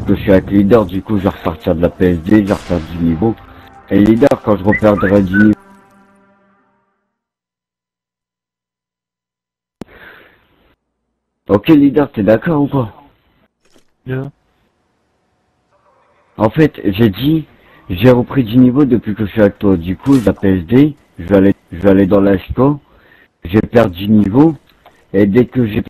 que je suis avec leader, du coup je vais repartir de la PSD, je vais refaire du niveau. Et leader, quand je reperdrai du niveau... Ok leader, t'es d'accord ou pas? Bien. En fait, j'ai dit, j'ai repris du niveau depuis que je suis avec toi. Du coup, la PSD, je vais aller dans l'ASCO, je vais perdre du niveau, et dès que j'ai...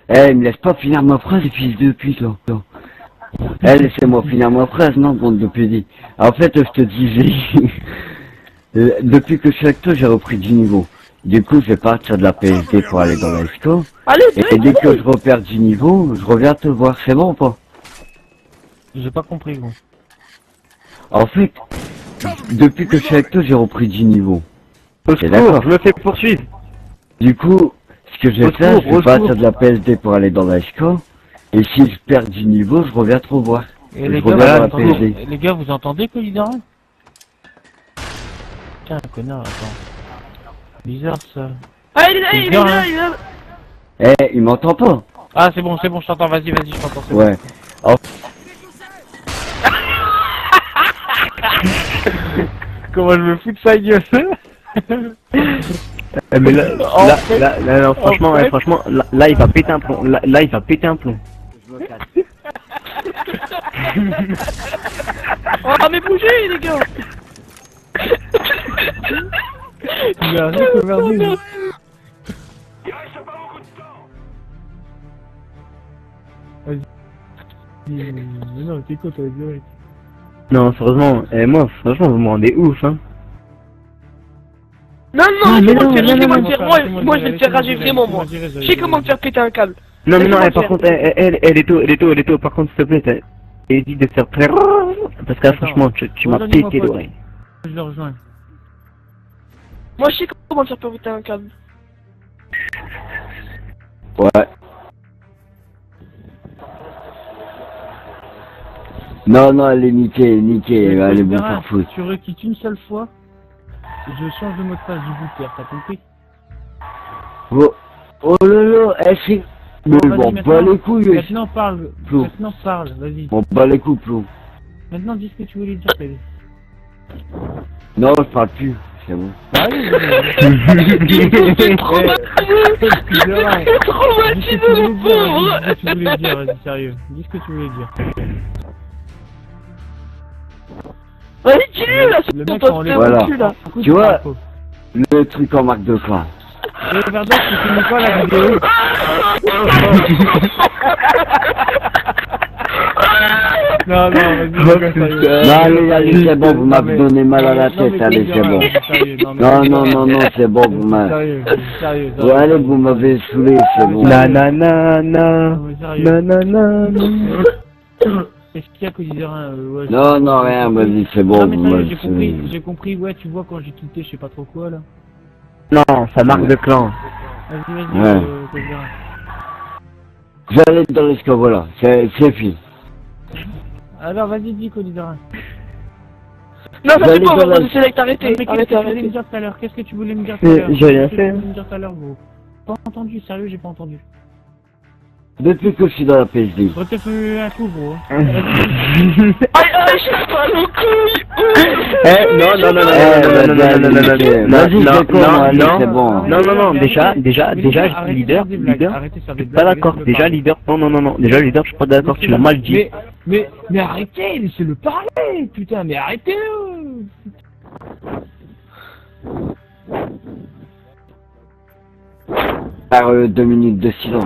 Eh, me laisse pas finir ma phrase, fils de pute, là. Eh, laissez-moi finir ma phrase, non, bande de pédis. En fait, je te disais, depuis que je suis avec toi, j'ai repris du niveau. Du coup, je vais partir de la PSD pour aller dans l'ASCO. Allez, Et dès que je repère du niveau, je reviens te voir, c'est bon ou pas? J'ai pas compris, gros. En fait, depuis que je suis avec toi, j'ai repris du niveau. Au d'accord. secours, je me fais poursuivre. Du coup, ce que je vais Au faire, secours, je vais au partir secours. de la PSD pour aller dans l'ASCO. Et si je perds du niveau, je reviens te revoir. Et Je les reviens gars, dans vous la entendez, PSD. les gars, vous entendez que leader? Putain, connard, attends. Bizarre ça. Ah, il est là, il est là, il est là. Eh, il m'entend pas? Ah, c'est bon, je t'entends, vas-y, je t'entends. c'est bon. Ouais. Comment je me fous de sa gueule? Mais là, franchement, en fait- franchement, là, il va péter un plomb. Là, il va péter un plomb. Oh, mais bougez, les gars. Il a rien converti. Vas-y. Mais non, t'es quoi, t'as viré. Non, sérieusement, moi, franchement, vous me rendez ouf, hein. Non, Ah, mais laissez-moi non, le faire, non, laissez-moi non, le faire. Moi, je vais le faire rager vraiment, moi. Je sais comment te faire péter un câble. Non, mais non, Laisse-moi par faire. contre, elle est tôt, par contre, s'il te plaît, t'as dit de faire très... Parce que là, franchement, tu m'as redonnez-moi pété pas. l'oreille. Je le rejoins. Moi, je sais comment te faire péter un câble. Ouais. Non, non, elle est niquée, elle est bon Vera, faire foutre. tu requittes une seule fois, je change de mot de passe du booter, t'as compris? Oh, oh là là, elle c'est... Mais Bon, bon, vas-y, bas maintenant, les couilles, wesh. maintenant parle, Plou. maintenant parle, vas-y. Bon, bas les couilles, plou. Maintenant dis ce que tu voulais dire, Pédé. Non, je parle plus, c'est bon. Allez, C'est traumatisé. C'est traumatisé, le pauvre. Dis ce que tu voulais dire, vas-y, sérieux. Dis ce que tu voulais dire. Vas-y, dis-lui, là, Le c'est mec, ton on pote, les- Voilà. cul, là. Tu vois, le truc en marque de camp. Et Verdox, tu finis pas la vidéo. Non, vas-y, les gars, sérieux. Non, allez, c'est bon, vous m'avez donné mal à la Non, mais tête, allez, c'est bon. sérieux, Non, c'est bon, vous m'avez... Sérieux, Ouais, allez, vous m'avez saoulé, c'est bon. Nanana, Non, mais sérieux. nanana. Qu'est-ce qu'il y a que dire ouais, Non, non, rien, vas-y, c'est bon, Non, mais vous sérieux, m'avez j'ai compris, ouais, tu vois, quand j'ai quitté, je sais pas trop quoi, là. Non, ça marque de clan. Vas-y, Ouais. Codira. J'allais dans l'escalier, voilà, c'est fini. Alors, vas-y, dis, Codira. Non, ça c'est J'allais pas, dans la- vas-y, select, arrêtez. Mais qu'est-ce que Arrêtez, tu voulais me arrêtez. dire tout à l'heure? Qu'est-ce que tu voulais me dire tout à l'heure? J'ai rien Qu'est-ce que fait. tu voulais me dire tout à l'heure, gros? Pas entendu, sérieux, j'ai pas entendu. Depuis que je suis dans la PSD. Je te fais un coup, gros. Aïe, aïe, j'ai pas le couille. Vas-y, c'est con, allez, c'est bon. Non, déjà, leader, Arrêtez de faire des pas blagues. d'accord, déjà, leader, non, déjà, leader, je suis pas d'accord, tu l'as mal dit. Mais arrêtez, laissez-le parler, putain, mais arrêtez. Par 2 minutes de silence.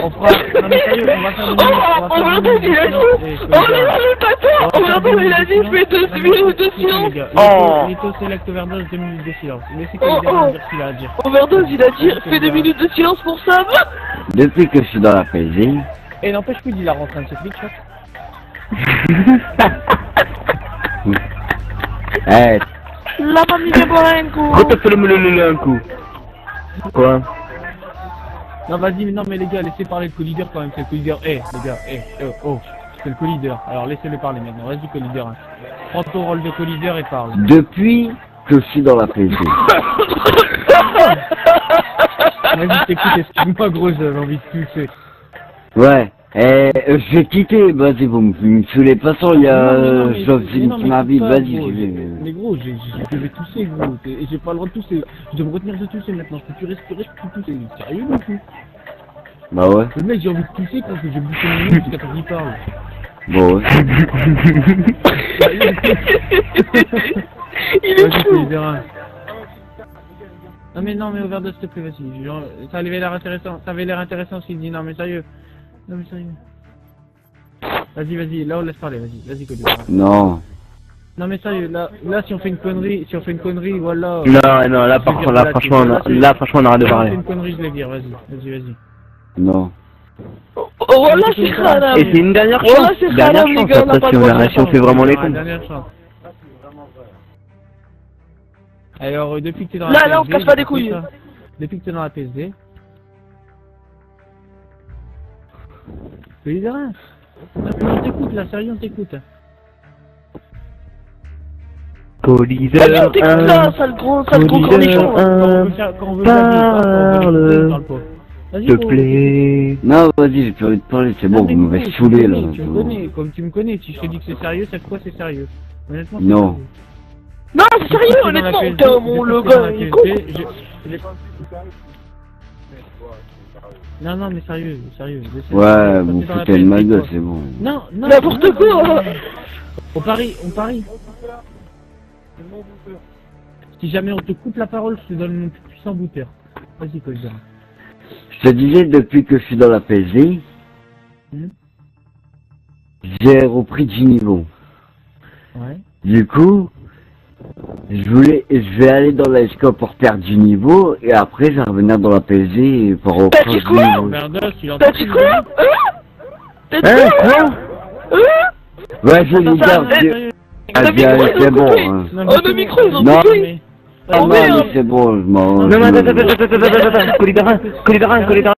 On fera. Non, mais sérieux, on va faire des Oh, Overdose, il a dit. Oh là, le bâtard. Overdose, il a dit, fais 2 minutes de silence. Oh. Lito Select Overdose, 2 minutes de silence. Laissez Oh, Codira oh. dire ce qu'il a à dire. Overdose, il a dit, fais 2 minutes de silence pour Sam. Depuis que je suis dans la PSD, Et n'empêche plus, il a rentré un de ses flics, chat. eh, La mamie de Borenko. Quand t'as fait le un coup. Quoi? Non, vas-y, mais non, mais les gars, laissez parler le co-leader quand même, c'est le co-leader. Les gars, oh, c'est le co-leader. Alors laissez-le parler maintenant, vas-y, co-leader. Prends ton rôle de co-leader et parle. Depuis que je suis dans la PSD. Vas-y, t'écoute, excuse-moi, gros, j'avais envie de tousser. Ouais. J'ai quitté, vas-y, vous me saoulez. De toute façon, il y a Joselyne qui m'invite, vas-y, j'y vais. Mais gros, je vais tousser, gros, et j'ai pas le droit de tousser. Je dois me retenir de tousser maintenant, je peux plus respirer, je peux plus tousser. Sérieux, le coup? Bah ouais. Le mec, j'ai envie de tousser parce que j'ai bouffé mon nez jusqu'à temps qu'il parle. Bon ouais. Il est fou. Non mais overdose s'il te plaît, vas-y. Genre, ça avait l'air intéressant, ce qu'il dit. Non mais sérieux. Vas-y, là on laisse parler, vas-y Cody. Non. Non mais sérieux, là si on fait une connerie, voilà. Non, là franchement, on arrête de Si on parler. fait une connerie, je vais dire, vas-y. Non. Oh, voilà, c'est Khalam. Et c'est une dernière chance. Voilà, c'est Khalam, les gars, on n'a pas le droit de Si on fait vraiment les cons. Dernière chance. Alors, depuis que t'es dans Là, la là, on se casse pas des couilles. Depuis que t'es dans la PSD. Tu dis rien. On t'écoute là, sérieux, on t'écoute. Co-leader Vas-y, on t'écoute là, sale gros cornichon. Quand on veut parle, s'il te plaît. Non, vas-y, j'ai plus envie de parler, c'est bon, vous m'avez saoulé là. Tu me connais, comme tu me connais, si je te dis que c'est sérieux, cette fois c'est sérieux. Honnêtement, c'est Non. sérieux. Non, c'est sérieux, honnêtement, putain, mon le gars, il est con. Non, mais sérieux. Ouais, vous foutez de ma gueule, c'est bon. Non. N'importe quoi. On parie. Si jamais on te coupe la parole, je te donne mon plus puissant booter. Vas-y, Colzer. Je te disais, depuis que je suis dans la PSD, j'ai repris du niveau. Ouais. Du coup, je vais aller dans la SCO pour perdre du niveau, et après, je vais revenir dans la PSD pour reprendre dit du quoi niveau. Merdos, il entend T'as dit quoi? T'as dit Hein, quoi? quoi? Ouais, je les garde. C'est bon. Hein. Oh, nos micros, ils ont Non. coupé. Ah Oh non, mais merde. c'est bon, je m'en... Non, mais attends, Colleader 1,